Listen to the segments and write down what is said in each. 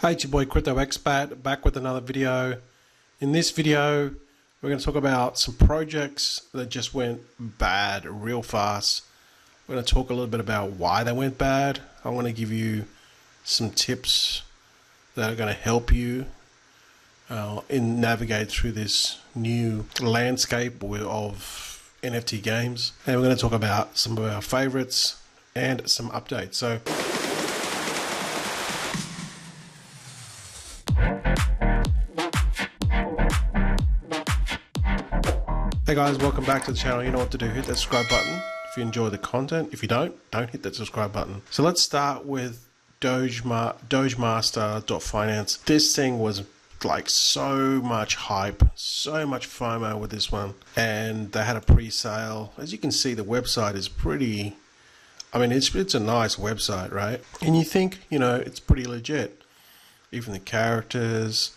Hey, it's your boy CryptoXpat back with another video. In this video, we're going to talk about some projects that just went bad real fast. We're going to talk a little bit about why they went bad. I want to give you some tips that are going to help you navigate through this new landscape of NFT games. And we're going to talk about some of our favorites and some updates. So hey guys, welcome back to the channel. You know what to do. Hit that subscribe button if you enjoy the content. If you don't hit that subscribe button. So let's start with Dogemaster.finance. This thing was like so much hype, so much FOMO with this one. And they had a pre-sale. As you can see, the website is pretty, I mean, it's a nice website, right? And you think, you know, it's pretty legit. Even the characters,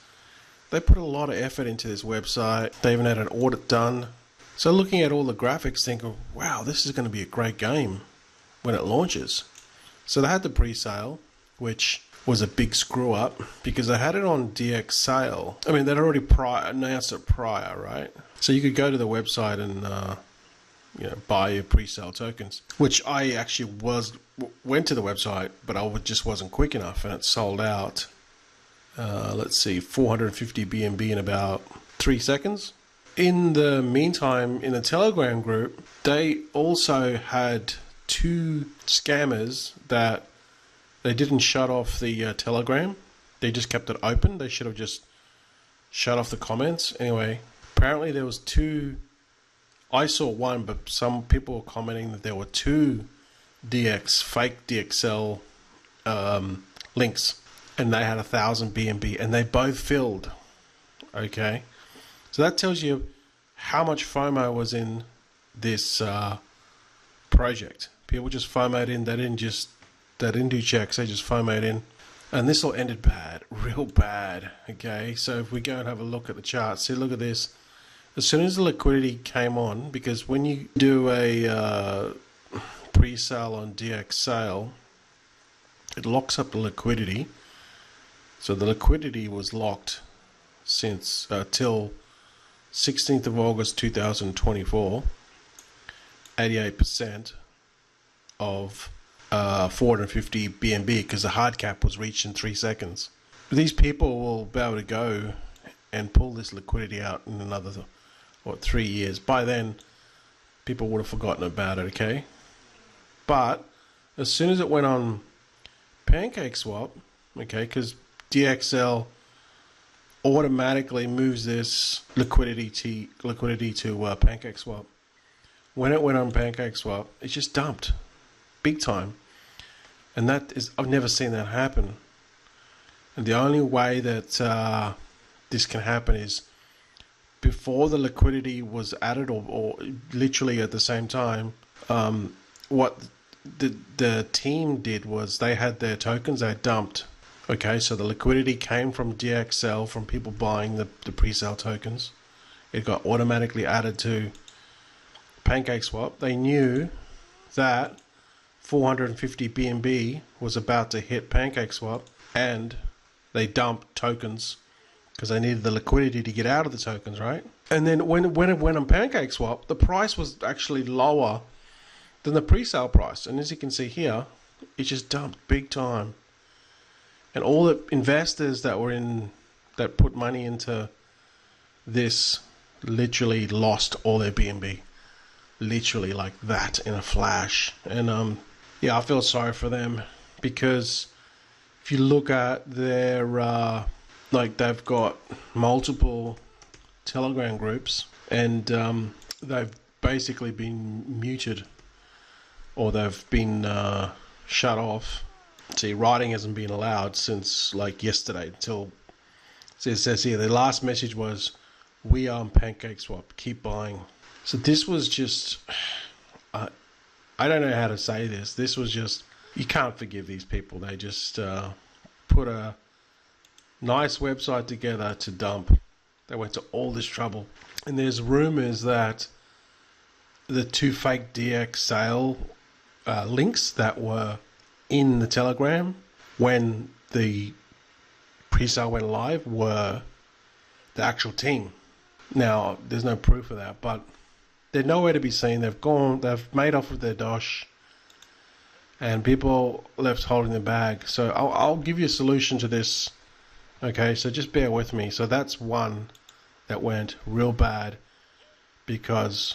they put a lot of effort into this website. They even had an audit done. So looking at all the graphics, think, wow, this is going to be a great game when it launches. So they had the pre-sale, which was a big screw up because they had it on DX sale. I mean, they'd already announced it prior, right? So you could go to the website and buy your pre-sale tokens, which I actually went to the website, but I just wasn't quick enough, and it sold out. Let's see, 450 BNB in about 3 seconds. In the meantime, in the Telegram group, they also had 2 scammers that they didn't shut off the Telegram. They just kept it open. They should have just shut off the comments. Anyway, apparently there was 2. I saw one, but some people were commenting that there were 2 fake DXL links. And they had 1,000 BNB, and they both filled. Okay, so that tells you how much FOMO was in this project. People just FOMO'd in. They didn't do checks. They just FOMO'd in, and this all ended bad, real bad. Okay, so if we go and have a look at the chart, see, look at this. As soon as the liquidity came on, because when you do a pre-sale on DX sale, it locks up the liquidity. So the liquidity was locked since till 16th of August 2024, 88% of 450 BNB, because the hard cap was reached in 3 seconds. These people will be able to go and pull this liquidity out in another 3 years. By then, people would have forgotten about it, okay? But as soon as it went on Pancakeswap, okay, because DXL automatically moves this liquidity to Pancakeswap. When it went on Pancakeswap, it just dumped big time, and that is, I've never seen that happen. And the only way that this can happen is before the liquidity was added, or literally at the same time. What the team did was they had their tokens they dumped. Okay, so the liquidity came from DXL, from people buying the pre-sale tokens. It got automatically added to Pancakeswap. They knew that 450 BNB was about to hit Pancakeswap, and they dumped tokens because they needed the liquidity to get out of the tokens, right? And then when it went on Pancakeswap, the price was actually lower than the pre-sale price. And as you can see here, it just dumped big time. And all the investors that put money into this literally lost all their BNB, literally like that in a flash. And yeah, I feel sorry for them, because if you look at their like, they've got multiple Telegram groups, and they've basically been muted, or they've been shut off. See, writing hasn't been allowed since like yesterday. Until, so it says here, the last message was, "We are on Pancakeswap, keep buying." So this was just, I don't know how to say this. This was just, you can't forgive these people. They just put a nice website together to dump. They went to all this trouble, and there's rumors that the 2 fake DX sale links that were in the Telegram when the pre-sale went live were the actual team. Now, there's no proof of that, but they're nowhere to be seen. They've made off with their dosh, and people left holding the bag. So I'll give you a solution to this. Okay, so just bear with me. So that's one that went real bad because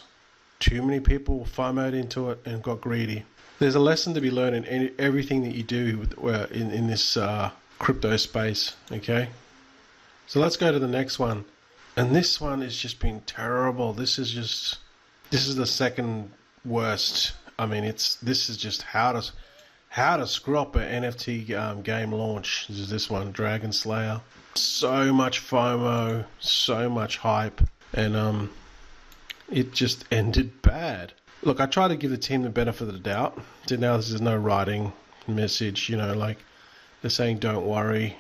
too many people FOMO'd into it and got greedy. There's a lesson to be learned in everything that you do in this crypto space. Okay, so let's go to the next one. And this one has just been terrible. This is the second worst. I mean, this is just how to screw up an NFT game launch. This is this one, Dragon Slayer. So much FOMO, so much hype, and it just ended bad. Look, I try to give the team the benefit of the doubt. So now there's no writing message, like they're saying don't worry.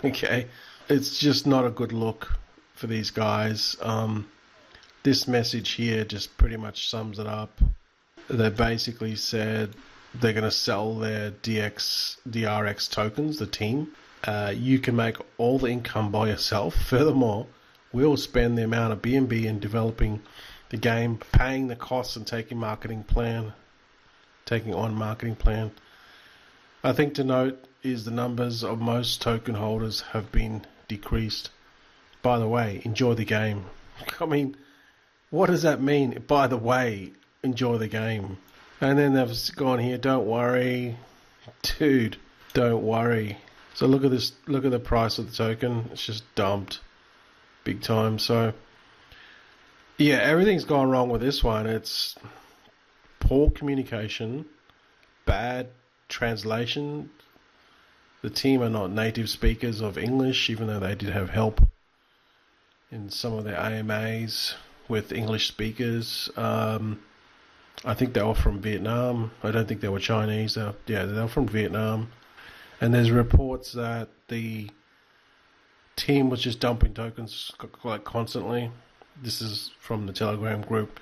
Okay, it's just not a good look for these guys. This message here just pretty much sums it up. They basically said they're going to sell their DRX tokens, the team. You can make all the income by yourself. Furthermore, we'll spend the amount of BNB in developing the game, paying the costs and taking on marketing plan. I think to note is the numbers of most token holders have been decreased. By the way, enjoy the game. I mean, what does that mean? By the way, enjoy the game. And then they've gone here, don't worry. Dude, don't worry. So look at this, look at the price of the token. It's just dumped big time. So yeah, everything's gone wrong with this one. It's poor communication, bad translation. The team are not native speakers of English, even though they did have help in some of their AMAs with English speakers. I think they were from Vietnam. I don't think they were Chinese. They were from Vietnam. And there's reports that the team was just dumping tokens like constantly. This is from the Telegram group.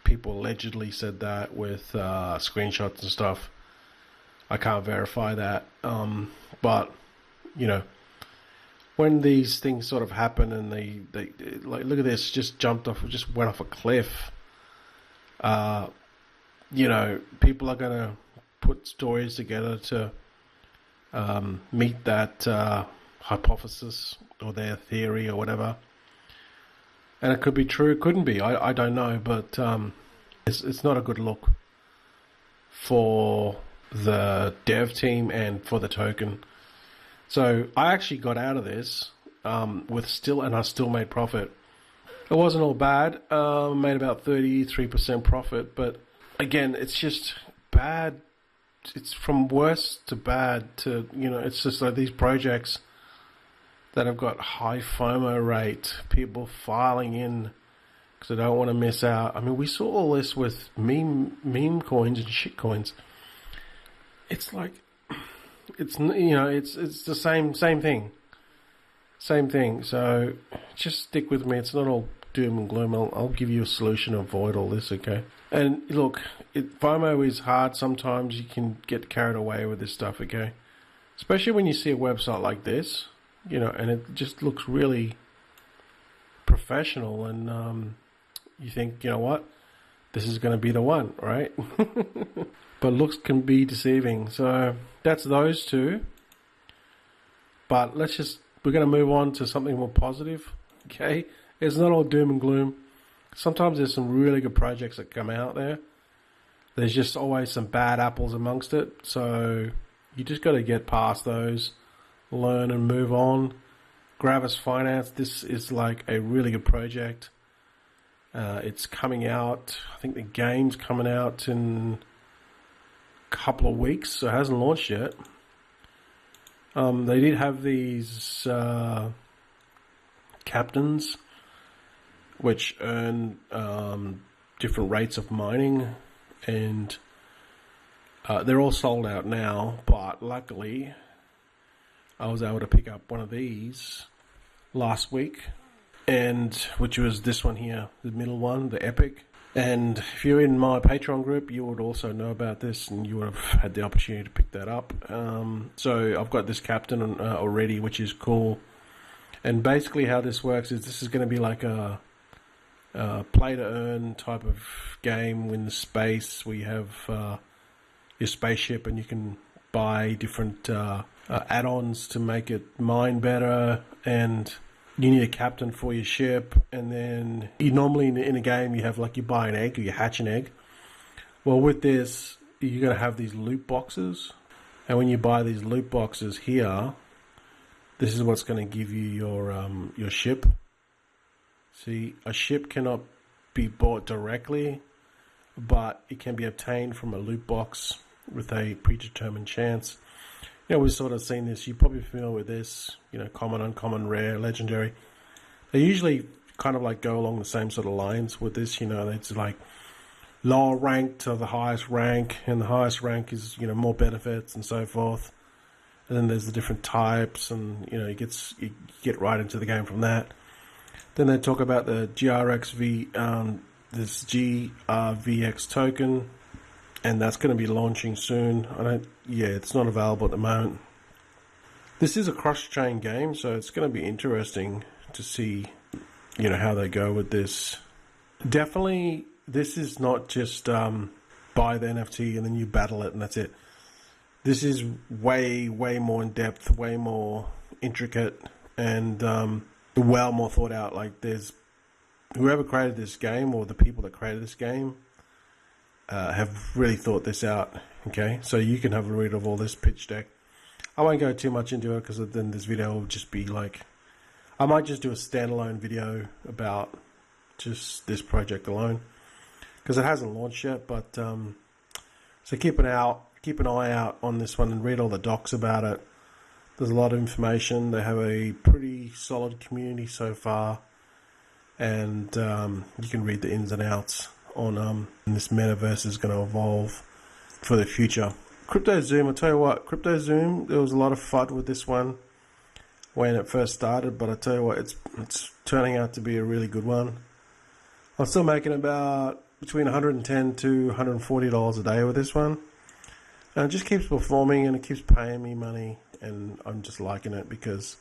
People allegedly said that with screenshots and stuff. I can't verify that. But, when these things sort of happen and they like, look at this, just went off a cliff. People are going to put stories together to meet that hypothesis or their theory or whatever. And it could be true, it couldn't be. I don't know, but it's not a good look for the dev team and for the token. So I actually got out of this and I still made profit. It wasn't all bad. Made about 33% profit, but again, it's just bad. It's from worse to bad to, it's just like these projects that have got high FOMO rate, people filing in because they don't want to miss out. I mean, we saw all this with meme coins and shit coins. It's like, it's the same thing. Same thing. So just stick with me. It's not all doom and gloom. I'll give you a solution to avoid all this, okay? And look, FOMO is hard. Sometimes you can get carried away with this stuff, okay? Especially when you see a website like this, and it just looks really professional, and you think, you know what, this is going to be the one, right? But looks can be deceiving. So that's those two. But we're going to move on to something more positive, okay? It's not all doom and gloom. Sometimes there's some really good projects that come out there. There's just always some bad apples amongst it. So you just got to get past those, learn and move on. Gravis Finance, this is like a really good project. It's coming out, I think the game's coming out in a couple of weeks, so it hasn't launched yet. They did have these captains which earn different rates of mining, and they're all sold out now, but luckily I was able to pick up one of these last week, and which was this one here, the middle one, the Epic. And if you're in my Patreon group, you would also know about this, and you would have had the opportunity to pick that up. So I've got this captain already, which is cool. And basically, how this works is this is going to be like a play to earn type of game. Win the space. We have your spaceship, and you can buy different add-ons to make it mine better, and you need a captain for your ship. And then you normally in a game you have like you buy an egg or you hatch an egg. Well, with this you're going to have these loot boxes, and when you buy these loot boxes here, this is what's going to give you your ship. See, a ship cannot be bought directly, but it can be obtained from a loot box with a predetermined chance. You know, we've sort of seen this. You're probably familiar with this. You know, common, uncommon, rare, legendary. They usually kind of like go along the same sort of lines with this. You know, it's like lower rank to the highest rank, and the highest rank is, you know, more benefits and so forth. And then there's the different types, and you know, you get right into the game from that. Then they talk about the this GRVX token, and that's going to be launching soon. It's not available at the moment. This is a cross-chain game, so it's going to be interesting to see, you know, how they go with this. Definitely, this is not just buy the NFT and then you battle it and that's it. This is way more in depth, way more intricate, and well more thought out. Like, there's whoever created this game, or the people that created this game, have really thought this out. Okay, so you can have a read of all this pitch deck. I won't go too much into it because then this video will just be like, I might just do a standalone video about just this project alone because it hasn't launched yet. But so keep an eye out on this one and read all the docs about it. There's a lot of information. They have a pretty solid community so far, and you can read the ins and outs on this metaverse is going to evolve for the future. CryptoZoon, I'll tell you what, CryptoZoon, there was a lot of FUD with this one when it first started, but I tell you what, it's turning out to be a really good one. I'm still making about between $110 to $140 a day with this one, and it just keeps performing and it keeps paying me money, and I'm just liking it because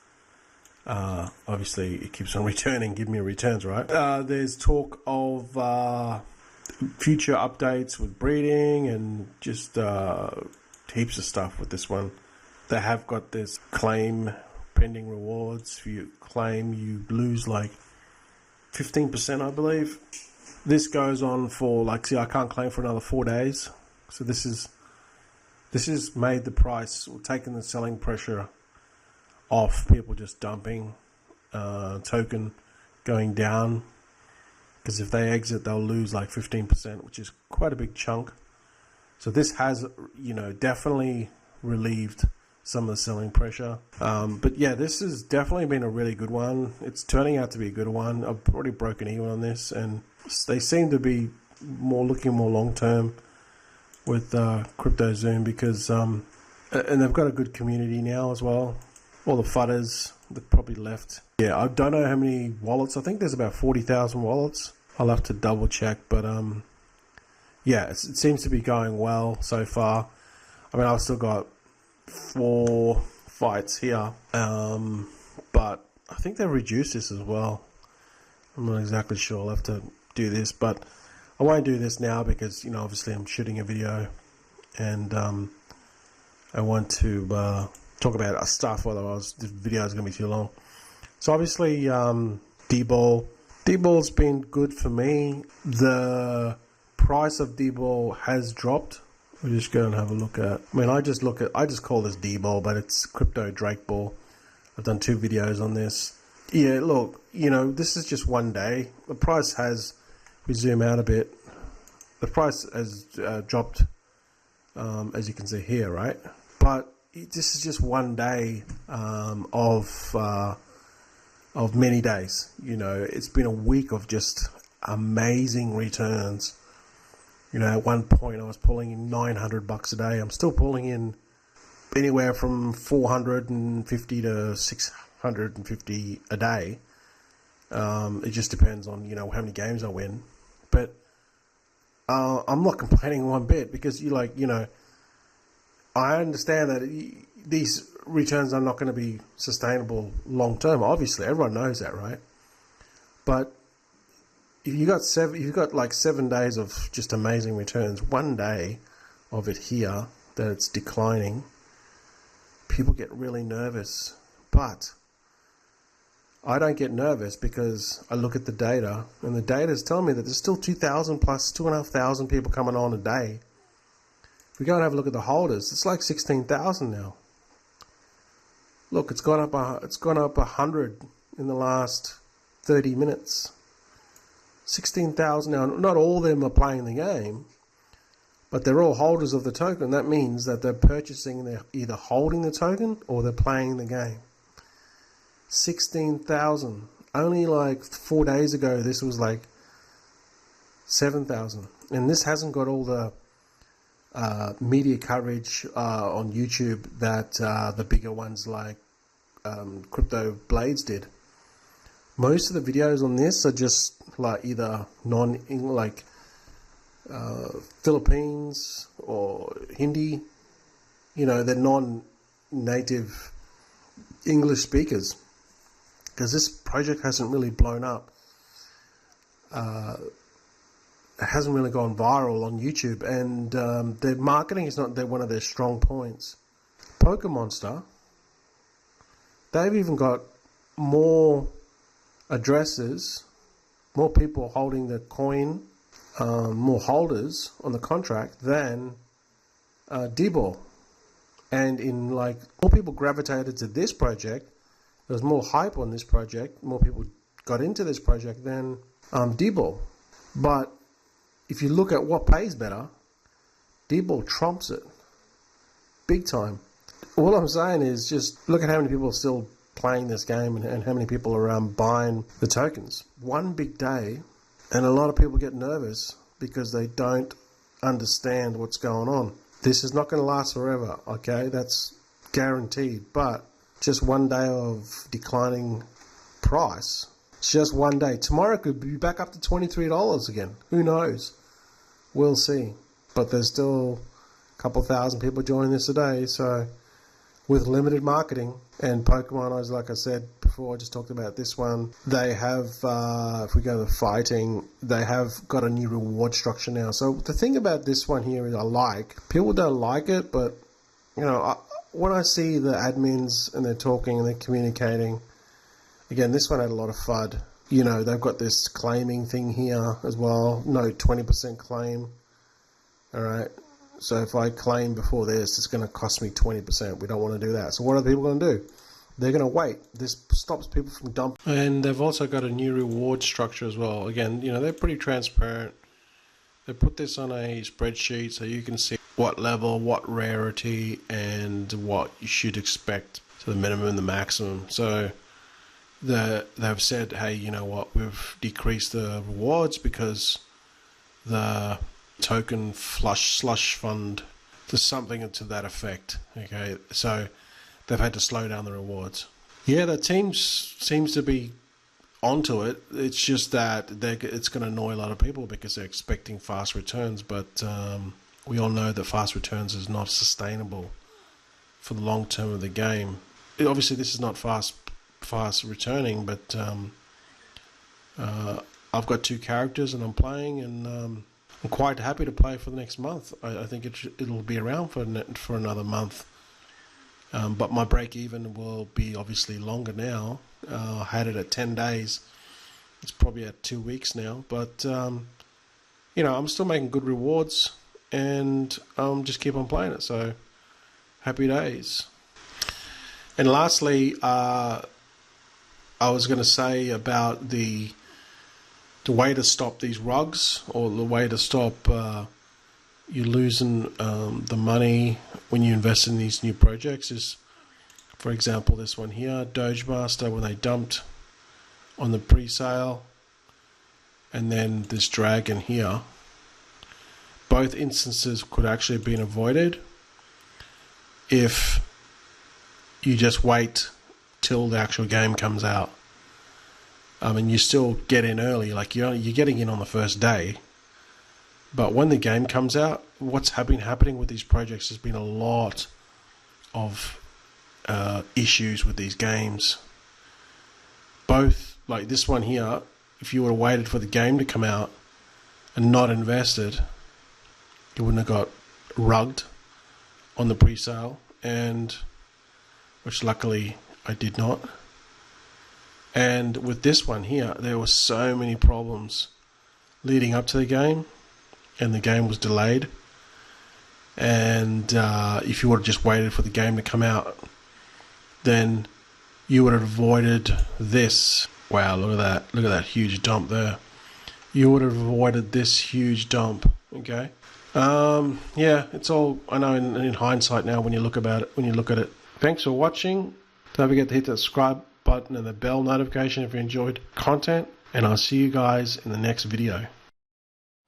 obviously it keeps on returning, giving me returns, right? There's talk of future updates with breeding and just heaps of stuff with this one. They have got this claim pending rewards. If you claim, you lose like 15%, I believe. This goes on for like, see, I can't claim for another 4 days. So this is made the price, or taken the selling pressure off people just dumping token going down, because if they exit they'll lose like 15%, which is quite a big chunk. So this has, you know, definitely relieved some of the selling pressure. But yeah, this has definitely been a really good one. It's turning out to be a good one. I've already broken even on this, and they seem to be looking more long term with CryptoZoon, because and they've got a good community now as well. All the fudders that probably left. Yeah, I don't know how many wallets. I think there's about 40,000 wallets. I'll have to double check, but yeah, it seems to be going well so far. I mean, I've still got 4 fights here, but I think they've reduced this as well. I'm not exactly sure. I'll have to do this, but I won't do this now because, you know, obviously I'm shooting a video, and I want to talk about stuff, otherwise this video is going to be too long. So obviously DBALL's been good for me. The price of DBALL has dropped. We'll just go and have a look at, I mean, I just call this DBALL, but it's Crypto Drake Ball. I've done 2 videos on this. Yeah, look, you know, this is just one day. The price has, if we zoom out a bit, the price has dropped, as you can see here, right? But this is just one day of many days. You know, it's been a week of just amazing returns. You know, at one point I was pulling in $900 a day. I'm still pulling in anywhere from 450 to 650 a day. It just depends on, you know, how many games I win. But I'm not complaining one bit, because I understand that these returns are not going to be sustainable long term. Obviously, everyone knows that, right? But if you've got like 7 days of just amazing returns, one day of it here that it's declining, people get really nervous. But I don't get nervous, because I look at the data, and the data is telling me that there's still 2,000 plus 2,500 people coming on a day. If we go and have a look at the holders, it's like 16,000 now. Look, it's gone up 100 in the last 30 minutes. 16,000 now. Not all of them are playing the game, but they're all holders of the token. That means that they're purchasing, they're either holding the token or they're playing the game. 16,000. Only like 4 days ago, this was like 7,000. And this hasn't got all the media coverage on YouTube that the bigger ones like Crypto Blades did. Most of the videos on this are just like either Philippines or Hindi. They're non-native English speakers, because this project hasn't really blown up. It hasn't really gone viral on YouTube, and their marketing is not one of their strong points. Polkmonster, they've even got more addresses, more people holding the coin, more holders on the contract than DBALL. And more people gravitated to this project. There was more hype on this project. More people got into this project than DBALL. But if you look at what pays better, DBALL trumps it big time. All I'm saying is just look at how many people are still playing this game, and how many people are buying the tokens. One big day, and a lot of people get nervous because they don't understand what's going on. This is not going to last forever, okay? That's guaranteed. But just one day of declining price. It's just one day. Tomorrow it could be back up to $23 again. Who knows? We'll see. But there's still a couple thousand people joining this today, so with limited marketing. And Pokemon, like I said before, I just talked about this one. They have, if we go to fighting, they have got a new reward structure now. So the thing about this one here is people don't like it, but when I see the admins and they're talking and they're communicating, again, this one had a lot of FUD. They've got this claiming thing here as well. No, 20% claim. All right. So if I claim before this, it's going to cost me 20%. We don't want to do that. So what are people going to do? They're going to wait. This stops people from dumping. And they've also got a new reward structure as well. Again, they're pretty transparent. They put this on a spreadsheet so you can see what level, what rarity, and what you should expect. So the minimum and the maximum. So they've said, hey, you know what? We've decreased the rewards because the token slush fund, to something to that effect. Okay, so they've had to slow down the rewards. Yeah, the team seems to be onto it. It's just that it's going to annoy a lot of people because they're expecting fast returns, but we all know that fast returns is not sustainable for the long term of the game. Obviously this is not fast returning, but I've got 2 characters and I'm playing, and I'm quite happy to play for the next month. I think it'll be around for another month. But my break even will be obviously longer now. I had it at 10 days. It's probably at 2 weeks now. But, I'm still making good rewards, and just keep on playing it. So, happy days. And lastly, I was going to say about the way to stop these rugs, or the way to stop you losing the money when you invest in these new projects is, for example, this one here, Dogemaster, when they dumped on the pre-sale, and then this dragon here. Both instances could actually have been avoided if you just wait till the actual game comes out. I mean, you still get in early, like you're getting in on the first day, But when the game comes out, what's been happening with these projects has been a lot of issues with these games. Both, like this one here, if you would have waited for the game to come out and not invested, you wouldn't have got rugged on the pre-sale, and which luckily I did not. And with this one here, there were so many problems leading up to the game, and the game was delayed. And if you would have just waited for the game to come out, then you would have avoided this. Wow, look at that. Look at that huge dump there. You would have avoided this huge dump, okay? Yeah, it's all, I know in hindsight now when you look at it. Thanks for watching. Don't forget to hit the subscribe button and the bell notification if you enjoyed content, and I'll see you guys in the next video.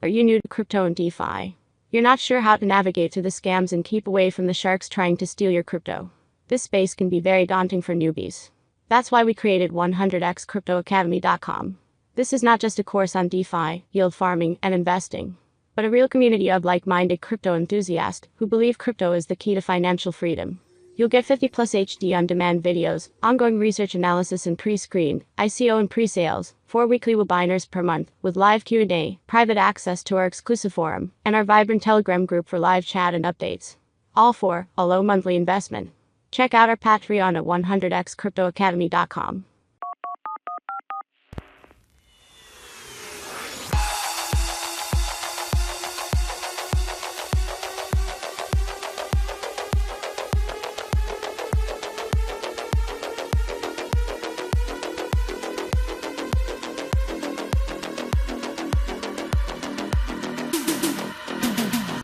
Are you new to crypto and DeFi? You're not sure how to navigate through the scams and keep away from the sharks trying to steal your crypto? This space can be very daunting for newbies. That's why we created 100xcryptoacademy.com. This is not just a course on DeFi, yield farming, and investing, but a real community of like-minded crypto enthusiasts who believe crypto is the key to financial freedom. You'll get 50+ HD on-demand videos, ongoing research analysis and pre-screened, ICO and pre-sales, 4 weekly webinars per month, with live Q&A, private access to our exclusive forum, and our vibrant Telegram group for live chat and updates. All for a low monthly investment. Check out our Patreon at 100xcryptoacademy.com.